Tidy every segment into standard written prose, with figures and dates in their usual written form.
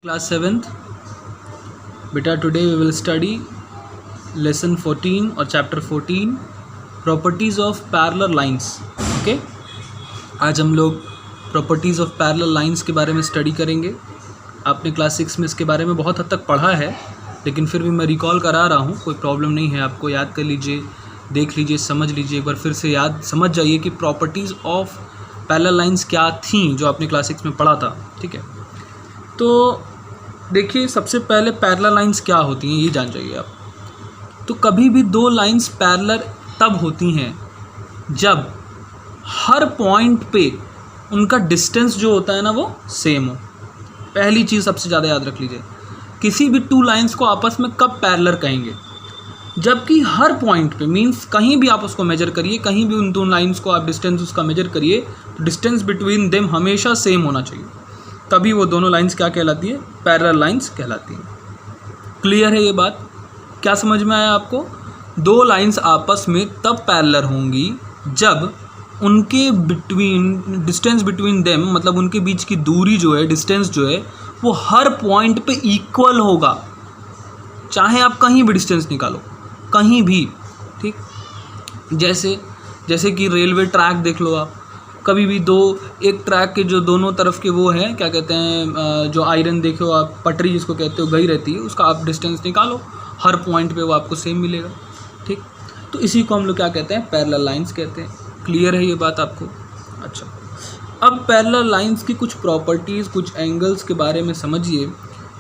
Class 7th. Beta, today we will study lesson 14 or chapter 14, properties of parallel lines. Okay, आज हम लोग properties of parallel lines के बारे में study करेंगे. आपने क्लास 6 में इसके बारे में बहुत हद तक पढ़ा है, लेकिन फिर भी मैं रिकॉल करा रहा हूँ. कोई प्रॉब्लम नहीं है, आपको याद कर लीजिए, देख लीजिए, समझ लीजिए, एक बार फिर से याद समझ जाइए कि प्रॉपर्टीज़ ऑफ पैरेलल लाइंस क्या थी जो आपने क्लास 6 में पढ़ा था. ठीक है, तो देखिए, सबसे पहले पैरेलल लाइंस क्या होती हैं ये जान जाइए आप. तो कभी भी दो लाइंस पैरेलल तब होती हैं जब हर पॉइंट पे उनका डिस्टेंस जो होता है ना वो सेम हो. पहली चीज़ सबसे ज़्यादा याद रख लीजिए, किसी भी टू लाइंस को आपस में कब पैरेलल कहेंगे, जबकि हर पॉइंट पे, मींस कहीं भी आप उसको मेजर करिए, कहीं भी उन दो लाइंस को आप डिस्टेंस उसका मेजर करिए, तो डिस्टेंस बिटवीन देम हमेशा सेम होना चाहिए. तभी वो दोनों लाइंस क्या कहलाती है, पैरेलल लाइंस कहलाती हैं. क्लियर है ये बात? क्या समझ में आया आपको? दो लाइंस आपस में तब पैरेलल होंगी जब उनके बिटवीन, डिस्टेंस बिटवीन देम, मतलब उनके बीच की दूरी जो है, डिस्टेंस जो है, वो हर पॉइंट पे इक्वल होगा. चाहे आप कहीं भी डिस्टेंस निकालो, कहीं भी. ठीक, जैसे कि रेलवे ट्रैक देख लो आप. कभी भी एक ट्रैक के जो दोनों तरफ के वो हैं, क्या कहते हैं, जो आयरन देखो आप, पटरी जिसको कहते हो, गई रहती है, उसका आप डिस्टेंस निकालो, हर पॉइंट पे वो आपको सेम मिलेगा. ठीक, तो इसी को हम लोग क्या कहते हैं, पैरेलल लाइंस कहते हैं. क्लियर है ये बात आपको? अच्छा, अब पैरेलल लाइंस की कुछ प्रॉपर्टीज़, कुछ एंगल्स के बारे में समझिए.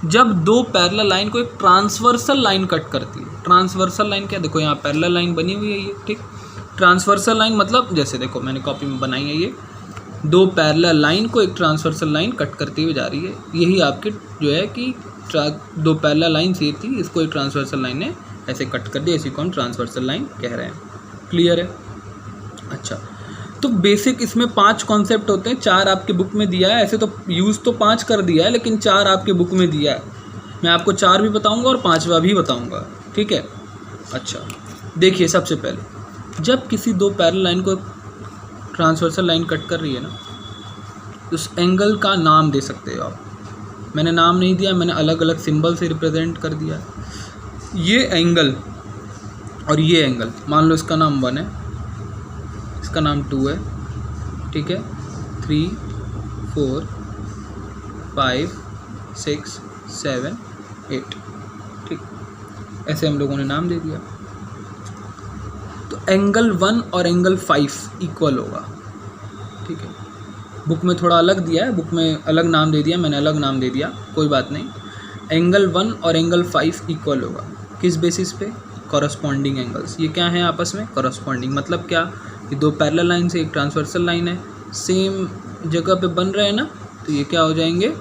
जब दो पैरेलल लाइन को एक ट्रांसवर्सल लाइन कट करती है. ट्रांसवर्सल लाइन क्या, देखो यहाँ पैरेलल लाइन बनी हुई है ये. ठीक, ट्रांसवर्सल लाइन मतलब जैसे देखो मैंने कॉपी में बनाई है, ये दो पैरेलल लाइन को एक ट्रांसवर्सल लाइन कट करती हुई जा रही है. यही आपके जो है कि दो पैरेलल लाइन ये थी, इसको एक ट्रांसवर्सल लाइन ने ऐसे कट कर दिया, इसी को हम ट्रांसवर्सल लाइन कह रहे हैं. क्लियर है? अच्छा, तो बेसिक इसमें 5 कॉन्सेप्ट होते हैं. 4 आपके बुक में दिया है, ऐसे तो यूज़ तो 5 कर दिया है, लेकिन 4 आपके बुक में दिया है. मैं आपको 4 भी बताऊंगा और 5वां भी बताऊंगा. ठीक है, अच्छा देखिए, सबसे पहले जब किसी दो पैरेलल लाइन को ट्रांसवर्सल लाइन कट कर रही है ना, उस एंगल का नाम दे सकते हो आप. मैंने नाम नहीं दिया, मैंने अलग अलग सिंबल से रिप्रेजेंट कर दिया. ये एंगल और ये एंगल, मान लो इसका नाम 1 है, इसका नाम 2 है. ठीक है, 3 4 5 6 7 8. ठीक, ऐसे हम लोगों ने नाम दे दिया. तो एंगल 1 और एंगल 5 इक्वल होगा. ठीक है, बुक में थोड़ा अलग दिया है, बुक में अलग नाम दे दिया, मैंने अलग नाम दे दिया, कोई बात नहीं. एंगल 1 और एंगल 5 इक्वल होगा. किस बेसिस पे? Corresponding angles. ये क्या है आपस में? कॉरस्पॉन्डिंग मतलब क्या, ये दो पैरेलल लाइन से एक ट्रांसवर्सल लाइन है, सेम जगह पे बन रहे हैं ना, तो ये क्या हो जाएंगे,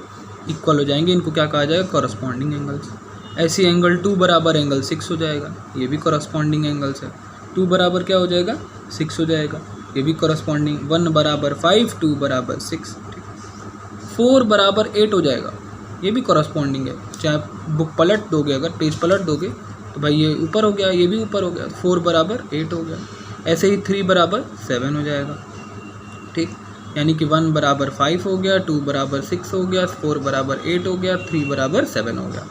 इक्वल हो जाएंगे. इनको क्या कहा जाएगा, कॉरस्पॉन्डिंग एंगल्स. ऐसी एंगल 2 बराबर एंगल 6 हो जाएगा, ये भी कॉरस्पॉन्डिंग एंगल्स है. 2 बराबर क्या हो जाएगा, 6 हो जाएगा, ये भी कॉरस्पॉन्डिंग. 1 बराबर 5, 2 बराबर 6. 4 बराबर 8 हो जाएगा, ये भी कॉरस्पॉन्डिंग है. चाहे बुक पलट दोगे, अगर पेज पलट दोगे तो भाई ये ऊपर हो गया, ये भी ऊपर हो गया, 4 बराबर 8 हो गया. ऐसे ही 3 बराबर 7 हो जाएगा. ठीक, यानी कि 1 बराबर 5 हो गया, 2 बराबर 6 हो गया, 4 बराबर 8 हो गया, 3 बराबर 7 हो गया.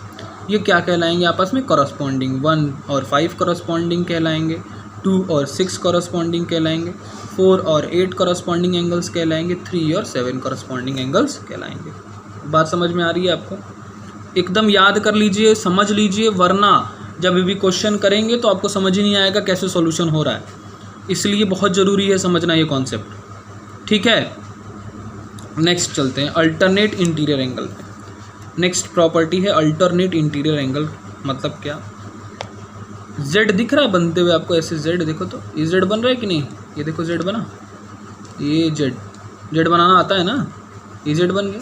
ये क्या कहलाएंगे आपस में, कॉरस्पॉन्डिंग. 1 और 5 कॉरस्पॉन्डिंग कहलाएंगे, 2 और 6 कॉरस्पॉन्डिंग कहलाएंगे, 4 और 8 कॉरस्पॉन्डिंग एंगल्स कहलाएंगे, 3 और 7 कॉरस्पॉन्डिंग एंगल्स कहलाएंगे. बात समझ में आ रही है आपको? एकदम याद कर लीजिए, समझ लीजिए, वरना जब भी क्वेश्चन करेंगे तो आपको समझ ही नहीं आएगा कैसे सॉल्यूशन हो रहा है. इसलिए बहुत ज़रूरी है समझना ये कॉन्सेप्ट. ठीक है, नेक्स्ट चलते हैं alternate interior angle. Next property है अल्टरनेट इंटीरियर एंगल. मतलब क्या, जेड दिख रहा है बनते हुए आपको, ऐसे जेड देखो, तो ये जेड बन रहा है कि नहीं, ये देखो जेड बना, ये जेड बनाना आता है ना, ये जेड बन गया.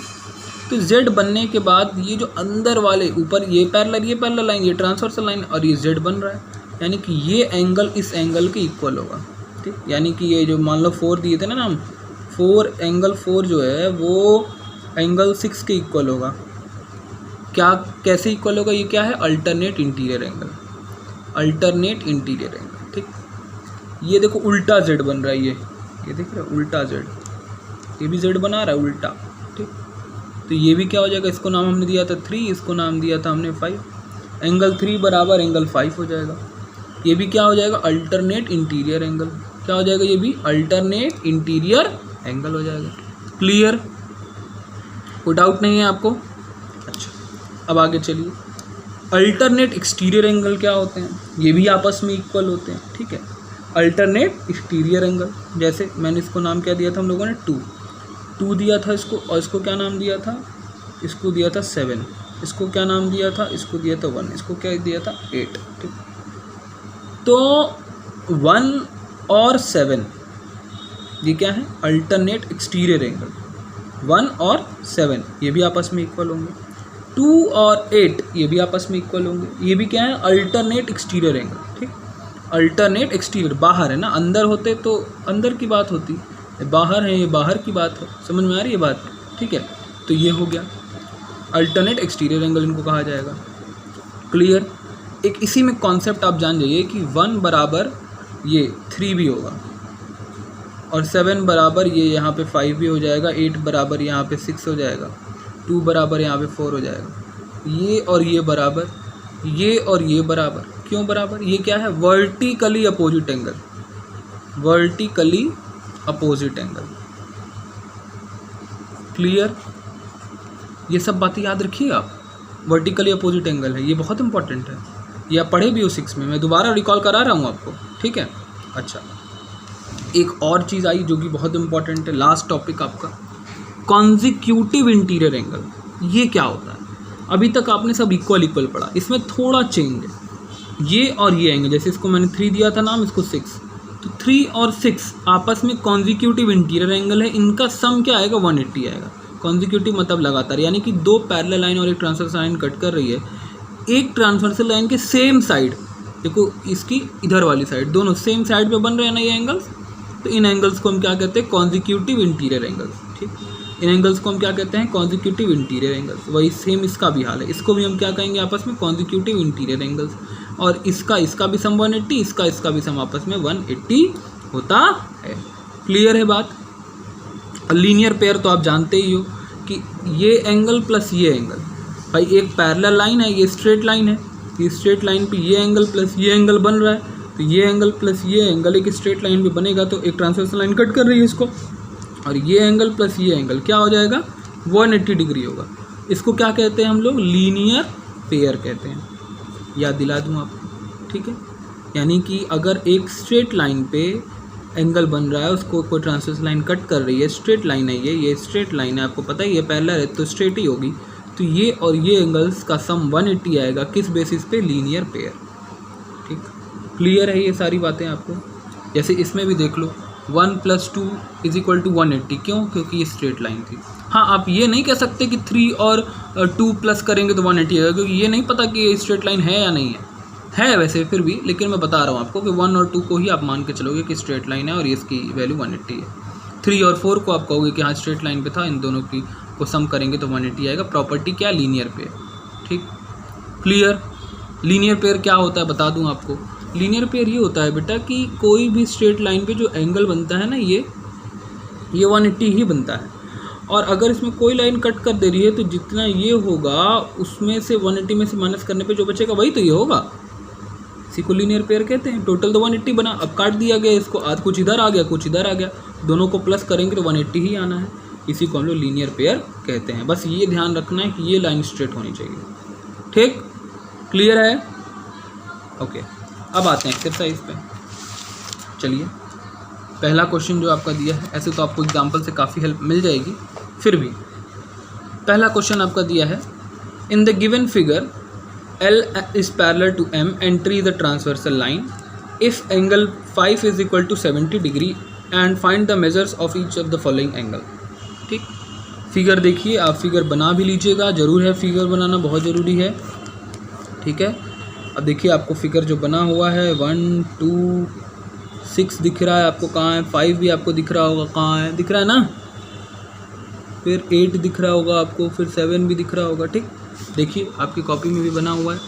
तो जेड बनने के बाद ये जो अंदर वाले ऊपर ये पैरेलल लाइन, ये ट्रांसवर्सल लाइन, और ये जेड बन रहा है, यानी कि ये एंगल इस एंगल के इक्वल होगा. ठीक, यानी कि ये जो मान लो 4 दिए थे ना नाम, 4 एंगल 4 जो है वो एंगल 6 के इक्वल होगा. क्या, कैसे इक्वल होगा, ये क्या है, alternate interior angle. Alternate interior angle. ठीक, ये देखो उल्टा जेड बन रहा है, ये देख रहे हो उल्टा जेड, ये भी जेड बना रहा है उल्टा. ठीक, तो तो ये भी क्या हो जाएगा, इसको नाम हमने दिया था 3, इसको नाम दिया था हमने 5, एंगल 3 बराबर एंगल 5 हो जाएगा। ये भी क्या हो जाएगा, अल्टरनेट इंटीरियर एंगल, क्या हो जाएगा, ये भी अल्टरनेट इंटीरियर एंगल हो जाएगा। क्लियर, कोई डाउट नहीं है आपको? अच्छा, अब आगे चलिए। अल्टरनेट एक्सटीरियर एंगल क्या होते हैं, ये भी आपस में इक्वल होते हैं, ठीक है। अल्टरनेट एक्सटीरियर एंगल, जैसे मैंने इसको नाम क्या दिया था हम लोगों ने 2 दिया था इसको, और इसको क्या नाम दिया था, इसको दिया था 7, इसको क्या नाम दिया था, इसको दिया था 1, इसको क्या दिया था 8, ठीक। तो 1 और 7 ये क्या है, अल्टरनेट एक्सटीरियर एंगल। 1 और 7 ये भी आपस में इक्वल होंगे, 2 और 8 ये भी आपस में इक्वल होंगे। ये भी क्या है, अल्टरनेट एक्सटीरियर एंगल, ठीक। अल्टरनेट एक्सटीरियर बाहर है ना, अंदर होते तो अंदर की बात होती, बाहर है ये बाहर की बात है, समझ में आ रही है बात, ठीक है। तो ये हो गया अल्टरनेट एक्सटीरियर एंगल, इनको कहा जाएगा। क्लियर। एक इसी में कॉन्सेप्ट आप जान जाइए कि 1 बराबर ये 3 भी होगा, और 7 बराबर ये यहाँ पे 5 भी हो जाएगा, 8 बराबर यहाँ पे 6 हो जाएगा, 2 बराबर यहाँ पे 4 हो जाएगा। ये और ये बराबर, ये और ये बराबर, क्यों बराबर, ये क्या है, vertically opposite angle, vertically opposite angle. Clear, ये सब बातें याद रखिए आप। वर्टिकली अपोजिट एंगल है, ये बहुत इंपॉर्टेंट है, ये आप पढ़े भी हो 6 में, मैं दोबारा रिकॉल करा रहा हूँ आपको, ठीक है। अच्छा, एक और चीज़ आई जो कि बहुत इंपॉर्टेंट है, लास्ट टॉपिक आपका, कॉन्जिक्यूटिव इंटीरियर एंगल। ये क्या होता है, अभी तक आपने सब इक्वल पढ़ा, इसमें थोड़ा चेंज है। ये और ये एंगल, जैसे इसको मैंने 3 दिया था नाम, इसको 6, तो 3 और 6 आपस में कॉन्जिक्यूटिव इंटीरियर एंगल है, इनका सम क्या आएगा, 180 आएगा। कॉन्जिक्यूटिव मतलब लगातार, यानी कि 2 पैरेलल लाइन और एक ट्रांसवर्सल लाइन कट कर रही है, एक ट्रांसवर्सल लाइन के सेम साइड, देखो इसकी इधर वाली साइड, दोनों सेम साइड पे बन रहे हैं ना ये एंगल्स, तो इन एंगल्स को हम क्या कहते हैं, कॉन्जिक्यूटिव इंटीरियर एंगल्स, ठीक। इन एंगल्स को हम क्या कहते हैं, कॉन्जिक्यूटिव इंटीरियर एंगल्स। वही सेम इसका भी हाल है, इसको भी हम क्या कहेंगे आपस में, कॉन्जिक्यूटिव इंटीरियर एंगल्स। और इसका भी सम 180, इसका भी सम आपस में 180 होता है। क्लियर है बात। लीनियर पेयर तो आप जानते ही हो कि ये एंगल प्लस ये एंगल, भाई एक पैरेलल लाइन है, ये स्ट्रेट लाइन है, ये स्ट्रेट लाइन पे ये एंगल प्लस ये एंगल बन रहा है, तो ये एंगल प्लस ये एंगल एक स्ट्रेट लाइन पे बनेगा, तो एक ट्रांसवर्सल लाइन कट कर रही है इसको, और ये एंगल प्लस ये एंगल क्या हो जाएगा, 180 डिग्री होगा। इसको क्या कहते हैं हम लोग, लीनियर पेयर कहते हैं। याद दिला दूँ आपको, ठीक है। यानी कि अगर एक स्ट्रेट लाइन पे एंगल बन रहा है, उसको कोई ट्रांसवर्सल लाइन कट कर रही है, स्ट्रेट लाइन है ये स्ट्रेट लाइन है, आपको पता ही है पैरेलल है तो स्ट्रेट ही होगी, तो ये और ये एंगल्स का सम 180 आएगा, किस बेसिस पे, लीनियर पेयर, ठीक। क्लियर है ये सारी बातें आपको। जैसे इसमें भी देख लो, 1 + 2 = 180, क्यों, क्योंकि ये स्ट्रेट लाइन थी। हाँ, आप ये नहीं कह सकते कि 3 और 2 प्लस करेंगे तो 180 आएगा, क्योंकि ये नहीं पता कि ये स्ट्रेट लाइन है या नहीं है वैसे फिर भी, लेकिन मैं बता रहा हूँ आपको कि 1 और 2 को ही आप मान के चलोगे कि स्ट्रेट लाइन है और इसकी वैल्यू 180 है। 3 और 4 को आप कहोगे कि हाँ स्ट्रेट लाइन पे था, इन दोनों की को सम करेंगे तो 180 आएगा। प्रॉपर्टी क्या, लीनियर पेयर, ठीक। क्लियर। लीनियर पेयर क्या होता है बता दूँ आपको। लीनियर पेयर ये होता है बेटा कि कोई भी स्ट्रेट लाइन पे जो एंगल बनता है ना, ये 180 ही बनता है, और अगर इसमें कोई लाइन कट कर दे रही है तो जितना ये होगा उसमें से 180 में से माइनस करने पे जो बचेगा वही तो ये होगा, इसी को लीनियर पेयर कहते हैं। टोटल तो 180 बना, अब काट दिया गया इसको, आध कुछ इधर आ गया कुछ इधर आ गया, दोनों को प्लस करेंगे तो 180 ही आना है, इसी को हम लोग लीनियर पेयर कहते हैं। बस ये ध्यान रखना है कि ये लाइन स्ट्रेट होनी चाहिए, ठीक। क्लियर है, ओके। अब आते हैं एक्सरसाइज पे। चलिए, पहला क्वेश्चन जो आपका दिया है, ऐसे तो आपको एग्जाम्पल से काफ़ी हेल्प मिल जाएगी, फिर भी पहला क्वेश्चन आपका दिया है, in the given figure L is parallel to M and tree the transversal line if angle 5 is equal to 70 degree and find the measures of each of the following angle, ठीक। Figure देखिए, आप figure बना भी लीजिएगा, ज़रूर है figure बनाना, बहुत ज़रूरी है, ठीक है। अब देखिए आपको फिगर जो बना हुआ है 1 2 6 दिख रहा है आपको, कहाँ है, 5 भी आपको दिख रहा होगा, कहाँ है, दिख रहा है ना, फिर 8 दिख रहा होगा आपको, फिर 7 भी दिख रहा होगा, ठीक। देखिए आपकी कॉपी में भी बना हुआ है,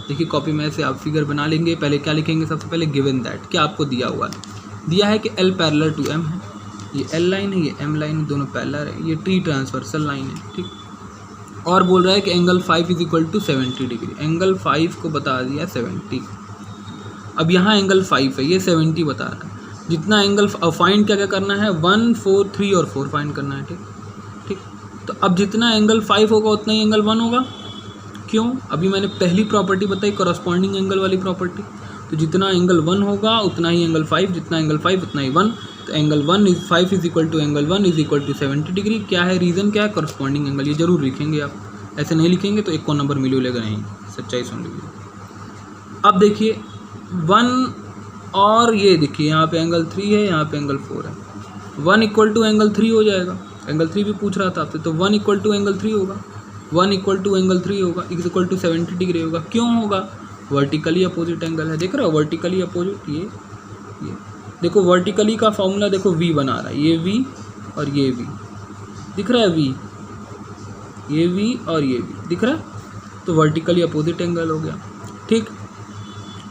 देखिए कॉपी में से आप फिगर बना लेंगे। पहले क्या लिखेंगे, सबसे पहले गिवन दैट, क्या आपको दिया हुआ है, दिया है कि L पैरेलल टू M है, ये L लाइन है, ये M लाइन है, दोनों पैरेलल है, ये ट्री ट्रांसवर्सल लाइन है, ठीक। और बोल रहा है कि angle 5 is equal to 70 degree. Angle 5 को बता दिया 70। अब यहाँ एंगल 5 है, ये 70 बता रहा है। जितना एंगल फाइंड क्या क्या करना है, 1, 4, 3 और 4 फाइंड करना है। ठीक ठीक। तो अब जितना एंगल 5 होगा उतना ही एंगल 1 होगा। क्यों? अभी मैंने पहली प्रॉपर्टी बताई, करस्पॉन्डिंग एंगल वाली प्रॉपर्टी। तो जितना एंगल 1 होगा उतना ही एंगल 5, जितना एंगल 5 उतना ही 1। तो angle 5 is equal to angle 1 is equal to 70 degree. क्या है रीज़न, क्या है? Corresponding angle. ये जरूर लिखेंगे आप, ऐसे नहीं लिखेंगे तो एक को नंबर मिलेगा नहीं। सच्चाई सुन लीजिए। अब देखिए 1 और ये देखिए यहाँ पे एंगल 3 है, यहाँ पे एंगल 4 है। 1 इक्वल टू एंगल 3 हो जाएगा। एंगल 3 भी पूछ रहा था आपसे, तो 1 इक्वल टू एंगल 3 होगा। 1 इक्वल टू एंगल 3 होगा, इज इक्वल टू 70 डिग्री होगा। क्यों होगा? वर्टिकली अपोजिट एंगल है। देख रहे हो वर्टिकली अपोजिट, ये देखो वर्टिकली का फॉर्मूला देखो, v बना रहा है, ये v और ये v दिख रहा है, v ये v और ये v दिख रहा है। तो वर्टिकली अपोजिट एंगल हो गया। ठीक।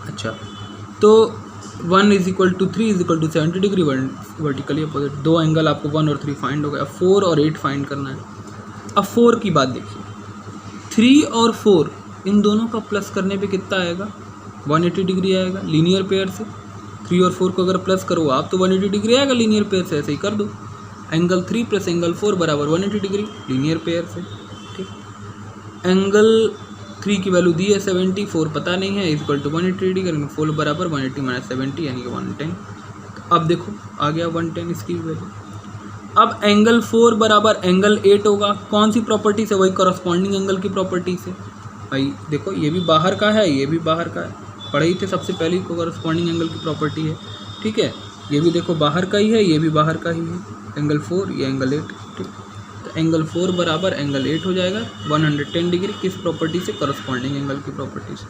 अच्छा, तो 1 is equal to 3 is equal to 70 degree, vertically opposite. दो एंगल आपको 1 और 3 फाइंड हो गया। 4 और 8 फाइंड करना है। अब 4 की बात देखिए, 3 और 4 इन दोनों का प्लस करने पे कितना आएगा? 180 डिग्री आएगा लीनियर पेयर से। 3 और 4 को अगर प्लस करो आप तो 180 डिग्री आएगा लीनियर पेयर से। ऐसे ही कर दो, एंगल 3 प्लस एंगल 4 बराबर 180 डिग्री लीनियर पेयर से। ठीक। एंगल 3 की वैल्यू दी है 70, 4 पता नहीं है, इज इक्वल टू 180 डिग्री। 4 बराबर 180 माइनस 70 यानी कि 110। अब देखो आ गया 110 इसकी वैल्यू। अब एंगल 4 बराबर एंगल 8 होगा। कौन सी प्रॉपर्टी से? वही करस्पॉन्डिंग एंगल की प्रॉपर्टी से। भाई देखो ये भी बाहर का है, ये भी बाहर का है, पढ़े ही थे सबसे पहले को करस्पॉन्डिंग एंगल की प्रॉपर्टी है। ठीक है, ये भी देखो बाहर का ही है, ये भी बाहर का ही है। एंगल 4 ये एंगल 8। ठीक। तो एंगल 4 बराबर एंगल 8 हो जाएगा 110 डिग्री। किस प्रॉपर्टी से? करस्पॉन्डिंग एंगल की प्रॉपर्टी से।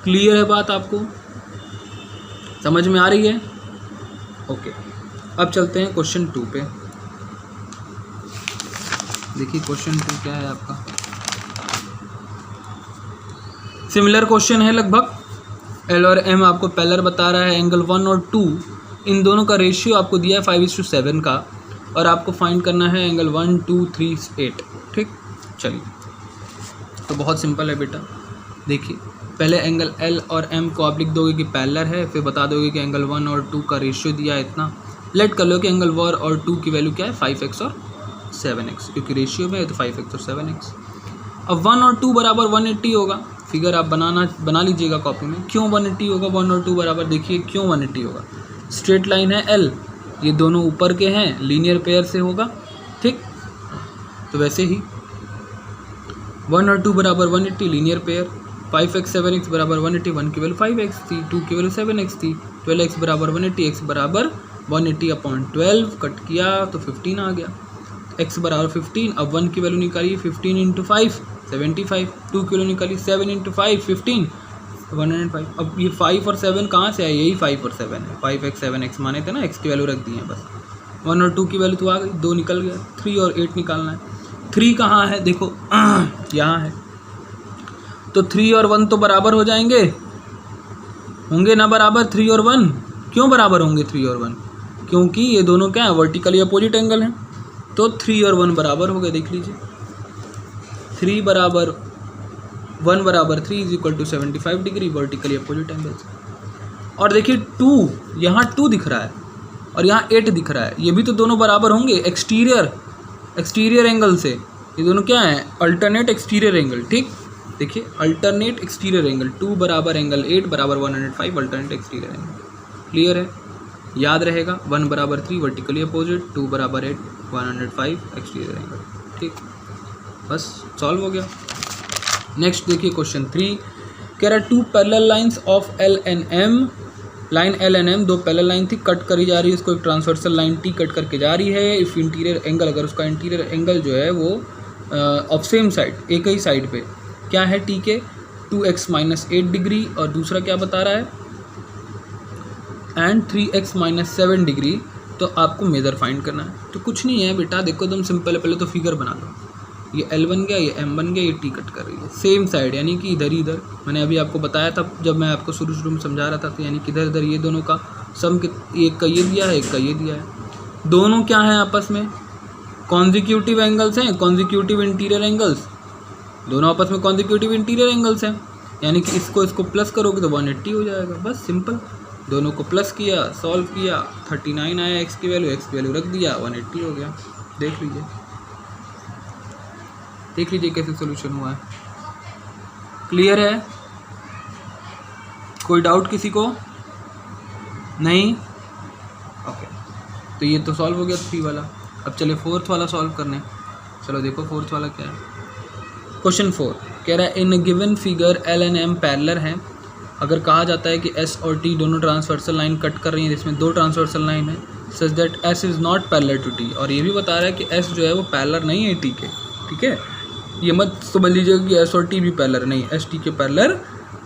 क्लियर है बात? आपको समझ में आ रही है? ओके। अब चलते हैं क्वेश्चन 2 पे। देखिए क्वेश्चन 2 क्या है आपका। सिमिलर क्वेश्चन है लगभग। एल और एम आपको पैरेलल बता रहा है। एंगल 1 और 2 इन दोनों का रेशियो आपको दिया है 5:7 का, और आपको फाइंड करना है एंगल 1, 2, 3, 8। ठीक। चलिए, तो बहुत सिंपल है बेटा। देखिए पहले एंगल एल और एम को आप लिख दोगे कि पैरेलल है, फिर बता दोगे कि एंगल 1 और 2 का रेशियो दिया है इतना। लेट कर लो कि एंगल 1 और 2 की वैल्यू क्या है, 5x और 7x, क्योंकि रेशियो में है तो 5x और 7x। अब 1 और 2 बराबर 180 होगा। फिगर आप बना लीजिएगा कॉपी में। क्यों 180 होगा 1 और 2 बराबर? देखिए क्यों 180 होगा। स्ट्रेट लाइन है एल, ये दोनों ऊपर के हैं, लीनियर पेयर से होगा। ठीक। तो वैसे ही 1 और 2 बराबर 180 लीनियर पेयर। 5x 7x बराबर 180, 1 की वैल्यू 5x थी, 2 की वैल्यू 7x थी। 12x बराबर 180, x बराबर 180/12 कट किया तो 15 आ गया। x बराबर 15। अब 1 की वैल्यू निकालिए, 15 × 5 75। 2 की वैल्यू निकाली 7 × 5 15 105। अब ये 5 और 7 कहाँ से आए? यही 5 और 7 है। 5x 7x माने थे ना, x की वैल्यू रख दी है बस। 1 और 2 की वैल्यू तो आ गई, 2 निकल गया। 3 और 8 निकालना है। 3 कहाँ है? देखो यहाँ है। तो 3 और 1 तो बराबर हो जाएंगे, होंगे ना बराबर 3 और 1? क्यों बराबर होंगे 3 और 1? क्योंकि ये दोनों क्या है, वर्टिकली अपोजिट एंगल हैं। तो 3 और 1 बराबर हो गए। देख लीजिए 3 बराबर 1 बराबर 3 is equal to 75 degree, vertically opposite angle. और देखिए 2, यहाँ 2 दिख रहा है और यहाँ 8 दिख रहा है, ये भी तो दोनों बराबर होंगे एक्सटीरियर एंगल से। ये दोनों क्या है? Alternate exterior angle. ठीक। देखिए अल्टरनेट एक्सटीरियर एंगल। 2 बराबर एंगल 8 बराबर 105 अल्टरनेट एक्सटीरियर एंगल। क्लियर है? याद रहेगा। 1 बराबर 3 वर्टिकली अपोजिट, 2 बराबर 8 105 एक्सटीरियर एंगल। ठीक, बस सॉल्व हो गया। नेक्स्ट देखिए क्वेश्चन 3 कह रहा है 2 parallel lines of L and M. Line L and M 2 parallel line थी, कट करी जा रही है, इसको एक ट्रांसवर्सल लाइन टी कट करके जा रही है। इफ़ इंटीरियर एंगल, अगर उसका इंटीरियर एंगल जो है वो ऑफ सेम साइड, एक ही साइड पे क्या है टी के 2x - 8 डिग्री, और दूसरा क्या बता रहा है एंड 3x - 7 डिग्री। तो आपको मेजर फाइंड करना है। तो कुछ नहीं है बेटा, देखो एकदम सिंपल है। पहले तो फिगर बना लो, ये L बन गया, ये M बन गया, ये टी कट कर रही है सेम साइड, यानी कि इधर ही इधर। मैंने अभी आपको बताया था जब मैं आपको शुरू में समझा रहा था, तो यानी कि इधर इधर ये दोनों का सम, एक का ये दिया है, एक का ये दिया है। दोनों क्या है आपस में? कॉन्जिक्यूटिव एंगल्स हैं, कॉन्जिक्यूटिव इंटीरियर एंगल्स। दोनों आपस में कॉन्जिक्यूटिव इंटीरियर एंगल्स हैं, यानी कि इसको प्लस करोगे तो 180 हो जाएगा। बस सिंपल, दोनों को प्लस किया, सॉल्व किया, 39 आया एक्स की वैल्यू रख दिया, 180 हो गया। देख लीजिए कैसे सोल्यूशन हुआ है। क्लियर है? कोई डाउट किसी को? नहीं? ओके, तो ये तो सॉल्व हो गया 3 वाला। अब चले 4th वाला सॉल्व करने। चलो देखो 4th वाला क्या है। क्वेश्चन 4 कह रहा है in given figure L and M parallel हैं। अगर कहा जाता है कि एस और टी दोनों ट्रांसवर्सल लाइन कट कर रही हैं, जिसमें 2 ट्रांसवर्सल लाइन है, such that S is not parallel to T, और ये भी बता रहा है कि एस जो है वो पैरेलल नहीं है टी के। ठीक है, ये मत समझ लीजिएगा कि एस और टी भी पैरेलल नहीं, एस टी के पैरेलल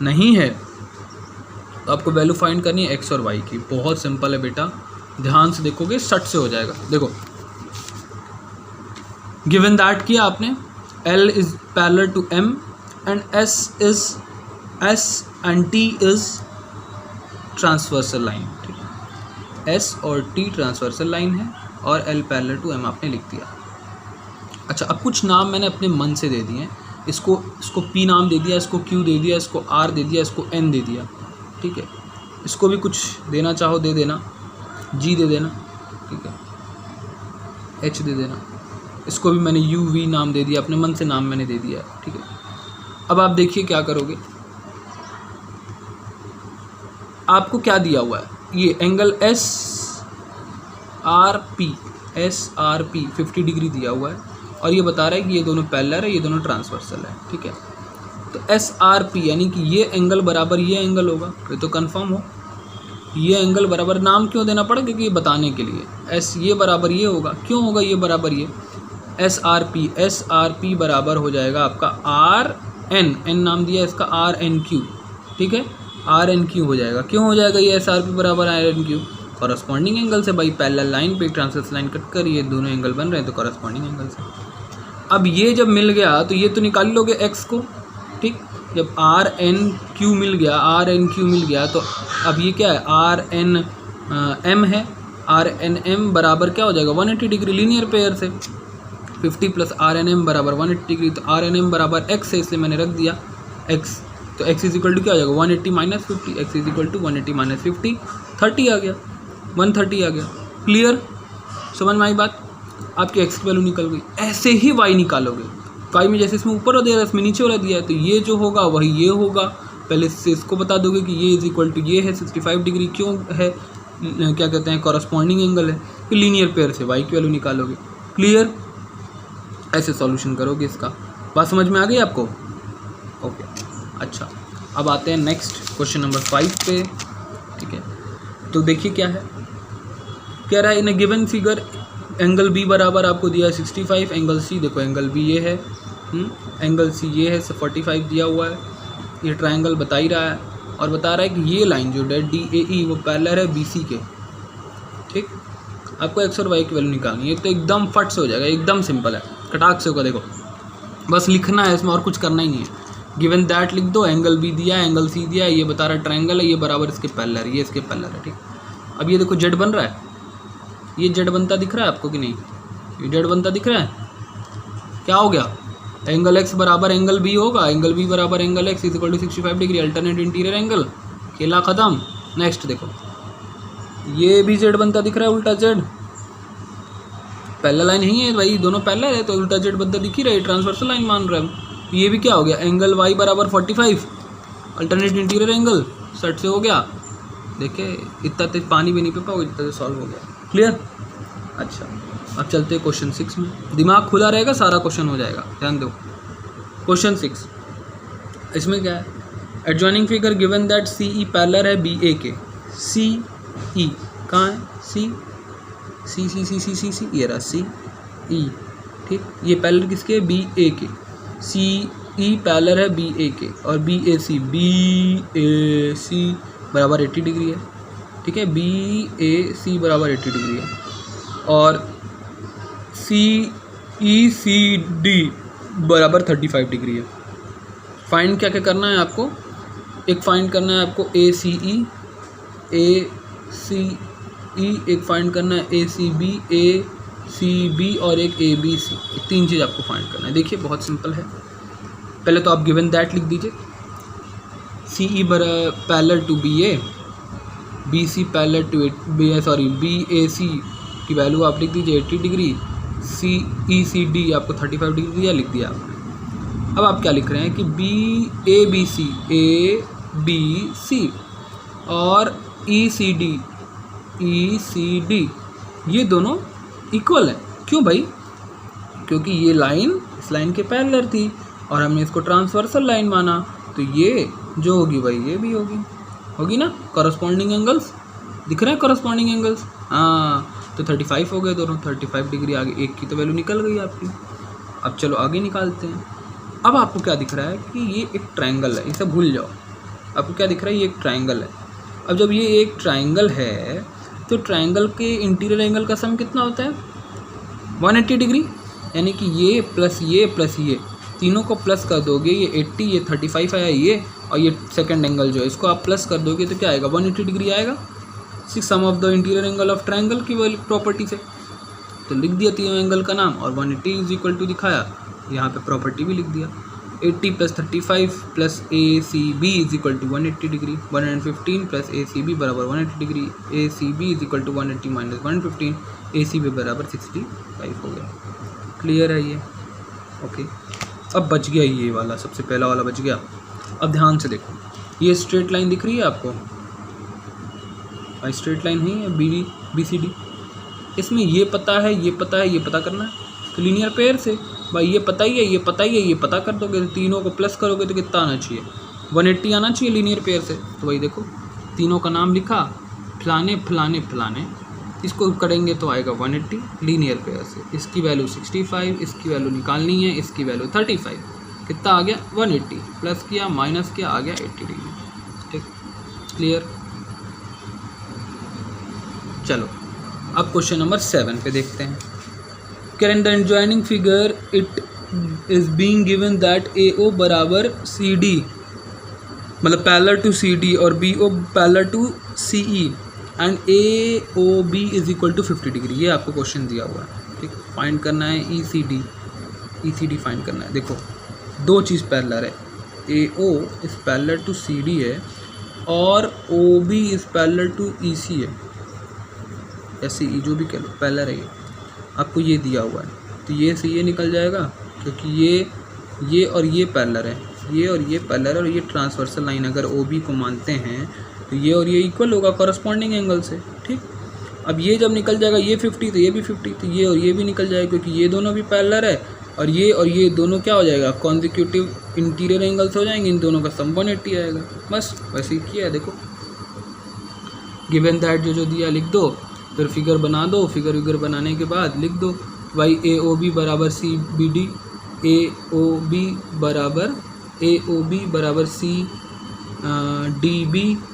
नहीं है। तो आपको वैल्यू फाइंड करनी है एक्स और वाई की। बहुत सिंपल है बेटा, ध्यान से देखोगे सट से हो जाएगा। देखो गिवन दैट किया आपने, L is parallel to M and S and T is transversal line. ठीक है, S और T ट्रांसवर्सल लाइन है और L पैरेलल टू M आपने लिख दिया। अच्छा, अब कुछ नाम मैंने अपने मन से दे दिए हैं। इसको P नाम दे दिया, इसको Q दे दिया, इसको R दे दिया, इसको N दे दिया। ठीक है, इसको भी कुछ देना चाहो दे देना, G दे देना। ठीक है, H दे देना, इसको भी मैंने UV नाम दे दिया, अपने मन से नाम मैंने दे दिया। ठीक है, अब आप देखिए क्या करोगे। आपको क्या दिया हुआ है, ये एंगल SRP 50 डिग्री दिया हुआ है और ये बता रहा है कि ये दोनों पैरेलल है, ये दोनों ट्रांसवर्सल है। ठीक है, तो SRP यानी कि ये एंगल बराबर ये एंगल होगा, ये तो कंफर्म हो। ये एंगल बराबर, नाम क्यों देना पड़ा, क्योंकि ये बताने के लिए। S ये बराबर ये होगा, क्यों होगा ये बराबर ये, SRP बराबर हो जाएगा आपका RN नाम दिया इसका RNQ। ठीक है, RNQ हो जाएगा। क्यों हो जाएगा ये SRP बराबर RNQ, कॉरस्पॉन्डिंग एंगल से भाई, पैरेलल लाइन पे ट्रांसवर्सल लाइन कट कर ये दोनों एंगल बन रहे हैं तो कॉरस्पॉन्डिंग एंगल से। अब ये जब मिल गया तो ये तो निकाल लोगे x को। ठीक, जब RNQ मिल गया तो अब ये क्या है, RNM है, RNM बराबर क्या हो जाएगा 180 डिग्री लीनियर पेयर से। 50 प्लस RNM बराबर 180 डिग्री, तो RNM बराबर x है, इसलिए मैंने रख दिया x। तो x इज इक्वल टू क्या हो जाएगा 180 minus 50, x is equal to 180 minus 50, 30 आ गया, 130 आ गया। क्लियर, समझ में आई बात। आपकी x की वैल्यू निकल गई। ऐसे ही y निकालोगे, y में जैसे इसमें ऊपर दिया है इसमें नीचे वाला दिया है, तो ये जो होगा वही ये होगा। पहले से इसको बता दोगे कि ये इज इक्वल टू ये है 65 डिग्री, क्यों है, क्या कहते हैं, कॉरस्पॉन्डिंग एंगल है। फिर लीनियर पेयर से y की वैल्यू निकालोगे। क्लियर, ऐसे सॉल्यूशन करोगे इसका। बात समझ में आ गई आपको? ओके, अच्छा अब आते हैं नेक्स्ट क्वेश्चन नंबर 5 पे। ठीक है, तो देखिए क्या है, कह रहा है in given figure angle B बराबर आपको दिया है 65, एंगल सी देखो, एंगल बी ये है, एंगल सी ये है, 45 दिया हुआ है। ये ट्रायंगल बता ही रहा है और बता रहा है कि ये लाइन जो है DAE वो पैरेलल है BC के। ठीक, आपको एक्स और वाई की वैल्यू निकालनी है, तो एकदम फट से हो जाएगा, एकदम सिंपल है, कटाक से होगा। देखो बस लिखना है इसमें और कुछ करना ही नहीं है। गिवन दैट लिख दो, एंगल बी दिया है, एंगल सी दिया है, ये बता रहा है ट्रायंगल है, ये बराबर इसके पैरेलल है, ये इसके पैरेलल है। ठीक, अब ये देखो जेड बन रहा है, ये जेड बनता दिख रहा है आपको कि नहीं, ये जेड बनता दिख रहा है। क्या हो गया, एंगल एक्स बराबर एंगल बी होगा, एंगल बी बराबर angle X is equal to 65 degree, alternate interior angle, खेला ख़त्म। नेक्स्ट देखो, ये भी जेड बनता दिख रहा है, उल्टा जेड, पैरेलल लाइन नहीं है भाई, दोनों पैरेलल है तो उल्टा जेड बनता दिख ही रहा है, ट्रांसवर्सल लाइन मान रहा है। ये भी क्या हो गया, एंगल वाई बराबर 45, अल्टरनेट इंटीरियर एंगल, सेट से हो गया। देखिए इतना तेज पानी भी नहीं पी पाओगे, इतना सॉल्व हो गया। क्लियर, अच्छा अब चलते हैं क्वेश्चन 6 में। दिमाग खुला रहेगा, सारा क्वेश्चन हो जाएगा, ध्यान दो। क्वेश्चन 6, इसमें क्या है, adjoining figure given that CE parallel है BA के। CE कहाँ है, C ये रहा CE। ठीक, ये पैरेलल किसके, BA के। CE पैरेलल है BA के और BAC बराबर 80 डिग्री है। ठीक है, BAC बराबर 80 डिग्री है और CECD बराबर 35 डिग्री है। फाइंड क्या क्या करना है आपको, एक फाइंड करना है आपको ACE, एक फाइंड करना है ACB, ACB और एक ABC। 3 चीज़ आपको फाइंड करना है। देखिए बहुत सिंपल है, पहले तो आप गिवन दैट लिख दीजिए, C E parallel to B A, B C parallel to B A C की वैल्यू आप लिख दीजिए 80 डिग्री, सी ई सी डी आपको 35 डिग्री दिया, लिख दिया आपने। अब आप क्या लिख रहे हैं कि बी ए बी सी और ई सी डी ये दोनों इक्वल है। क्यों भाई? क्योंकि ये लाइन इस लाइन के पैरेलल थी और हमने इसको ट्रांसवर्सल लाइन माना, तो ये जो होगी भाई ये भी होगी ना। कॉरस्पॉन्डिंग एंगल्स दिख रहे हैं, कॉरस्पॉन्डिंग एंगल्स, हाँ। तो 35 हो गए दोनों, 35 डिग्री आगे, एक की तो वैल्यू निकल गई आपकी। अब चलो आगे निकालते हैं। अब आपको क्या दिख रहा है कि ये एक ट्रायंगल है, इसे भूल जाओ। आपको क्या दिख रहा है? ये एक ट्रायंगल है। अब जब ये एक ट्रायंगल है तो ट्रायंगल के इंटीरियर एंगल का सम कितना होता है? 180 डिग्री, यानी कि ये प्लस ये तीनों को प्लस कर दोगे, ये 80, ये 35 आया ये, और ये सेकंड एंगल जो है इसको आप प्लस कर दोगे तो क्या आएगा? 180 डिग्री आएगा। Sum of the interior angle of triangle की प्रॉपर्टी से तो लिख दिया तीनों एंगल का नाम, और 180 इज इक्वल टू दिखाया, यहाँ पे प्रॉपर्टी भी लिख दिया। 80 + 35 + ACB is equal to 180 degree, 115 + ACB बराबर 180 degree, ACB is equal to 180 - 115, ACB बराबर 65 हो गया। क्लियर है ये? ओके। अब बच गया ये वाला, सबसे पहला वाला बच गया। अब ध्यान से देखो, ये स्ट्रेट लाइन दिख रही है आपको? स्ट्रेट लाइन है BCD, इसमें ये पता है, ये पता करना है, तो लीनियर पेयर से भाई ये पता ही है, ये पता कर दोगे, तो तीनों को प्लस करोगे तो कितना आना चाहिए? 180 आना चाहिए लीनियर पेयर से। तो भाई देखो, तीनों का नाम लिखा, फलाने, इसको करेंगे तो आएगा 180 लीनियर पेयर से, इसकी वैल्यू 65, इसकी वैल्यू निकालनी है, इसकी वैल्यू 35, कितना आ गया? 180, प्लस किया माइनस किया, आ गया 80 डिग्री। ठीक, क्लियर? चलो अब क्वेश्चन नंबर 7 पे देखते हैं। In the adjoining figure it is being given that AO बराबर CD, मतलब पैरेलल टू CD, और BO parallel to CE and AOB is equal to 50 degree. ये आपको क्वेश्चन दिया हुआ है। ठीक, फाइंड करना है ECD फाइंड करना है। देखो, दो चीज़ पैरेलल है, AO is parallel to CD है और OB is parallel to EC है, या CE जो भी कह लो, पैरेलल है ये। आपको ये दिया हुआ है तो ये से ये निकल जाएगा, क्योंकि ये और ये पैरेलल है, ये और ये पैरेलल, और ये ट्रांसवर्सल लाइन अगर OB को मानते हैं तो ये और ये इक्वल होगा कॉरस्पॉन्डिंग एंगल से। ठीक, अब ये जब निकल जाएगा ये 50 तो ये भी 50, तो ये और ये भी निकल जाएगा, क्योंकि ये दोनों भी पैरेलल है, और ये दोनों क्या हो जाएगा? कॉन्जिक्यूटिव इंटीरियर एंगल्स हो जाएंगे, इन दोनों का सम 180 आएगा। बस वैसे ही किया है। देखो, गिवन दैट जो दिया लिख दो, फिर फिगर बना दो, फिगर बनाने के बाद लिख दो भाई AOB बराबर CBD, AOB बराबर CDB,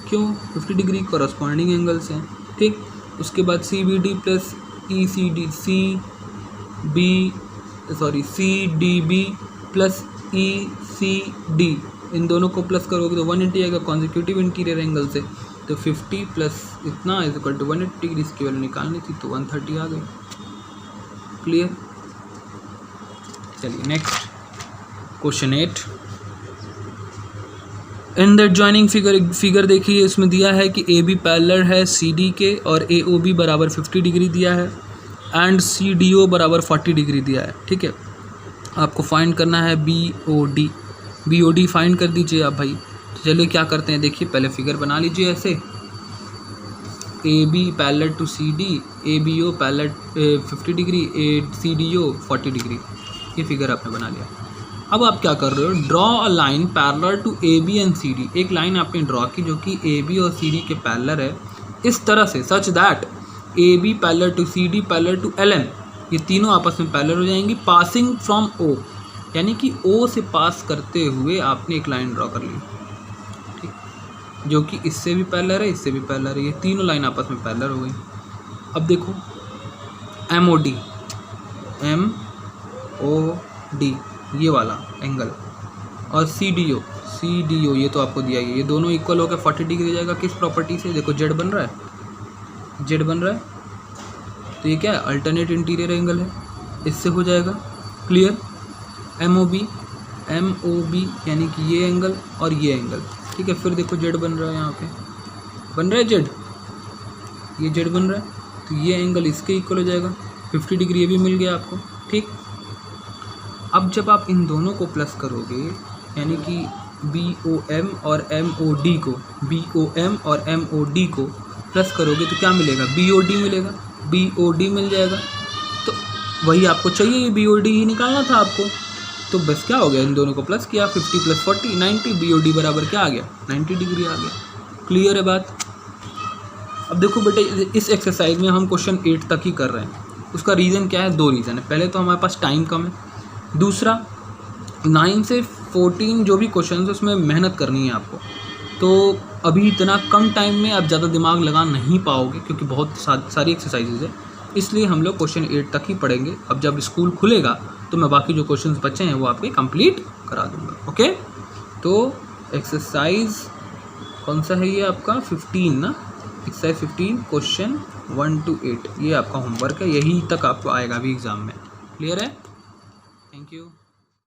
क्यों? 50 डिग्री कॉरस्पॉन्डिंग एंगल्स हैं। ठीक, उसके बाद CBD plus CDB plus ECD, इन दोनों को प्लस करोगे तो 180 आएगा कॉन्जिक्यूटिव इंटीरियर एंगल से। तो 50 प्लस इतना इज इक्वल टू 180 डिग्री, इसकी वैल्यू निकालनी थी तो 130 आ गई। क्लियर? चलिए next question 8। In the adjoining figure देखिए, इसमें दिया है कि AB पैरेलल है CD के और AOB बराबर 50 डिग्री दिया है एंड CDO बराबर 40 डिग्री दिया है। ठीक है, आपको फाइंड करना है BOD फाइंड कर दीजिए आप भाई। तो चलिए क्या करते हैं, देखिए पहले फिगर बना लीजिए ऐसे, AB parallel to CD, ABO parallel 50 degree, CDO 40 degree. ये फिगर आपने बना लिया। अब आप क्या कर रहे हो? Draw a line parallel to AB and CD। एक लाइन आपने ड्रॉ की जो कि AB और CD के पैरेलल है, इस तरह से such that AB parallel to CD parallel to LN, ये तीनों आपस में पैरेलल हो जाएंगी, पासिंग फ्रॉम O, यानी कि O से पास करते हुए आपने एक लाइन ड्रॉ कर ली, ठीक, जो कि इससे भी पैरेलल है, इससे भी पैरेलल है, ये तीनों लाइन आपस में पैरेलल हो गई। अब देखो MOD ये वाला एंगल और CDO ये तो आपको दिया ये दोनों इक्वल होकर 40 डिग्री जाएगा। किस प्रॉपर्टी से? देखो Z बन रहा है, तो ये क्या है? अल्टरनेट इंटीरियर एंगल है, इससे हो जाएगा। क्लियर? MOB यानी कि ये एंगल और ये एंगल, ठीक है। फिर देखो जेड बन रहा है, यहाँ पे बन रहा है जेड, ये जेड बन रहा है, तो ये एंगल इसके इक्वल हो जाएगा, 50 डिग्री ये भी मिल गया आपको, ठीक। अब जब आप इन दोनों को प्लस करोगे यानी कि BOM और MOD को, BOM और MOD को प्लस करोगे तो क्या मिलेगा, BOD मिलेगा, BOD मिल जाएगा। तो वही आपको चाहिए, ये BOD ही निकालना था आपको, तो बस क्या हो गया, इन दोनों को प्लस किया, 50 + 40 90, BOD बराबर क्या आ गया, 90 डिग्री आ गया। क्लियर है बात। अब देखो बेटे, इस एक्सरसाइज में हम क्वेश्चन 8 तक ही कर रहे हैं। उसका रीज़न क्या है, 2 रीज़न है। पहले तो हमारे पास टाइम कम है, दूसरा 9 से 14 जो भी क्वेश्चन है उसमें मेहनत करनी है आपको, तो अभी इतना कम टाइम में आप ज़्यादा दिमाग लगा नहीं पाओगे क्योंकि बहुत सारी एक्सरसाइजेज है, इसलिए हम लोग क्वेश्चन 8 तक ही पढ़ेंगे। अब जब स्कूल खुलेगा तो मैं बाकी जो क्वेश्चंस बचे हैं वो आपके कंप्लीट करा दूंगा, ओके। तो एक्सरसाइज कौन सा है ये आपका 15 ना, एक्सरसाइज 15 क्वेश्चन 1 to 8 ये आपका होमवर्क है, यही तक आपको आएगा अभी एग्ज़ाम में। क्लियर है, थैंक यू।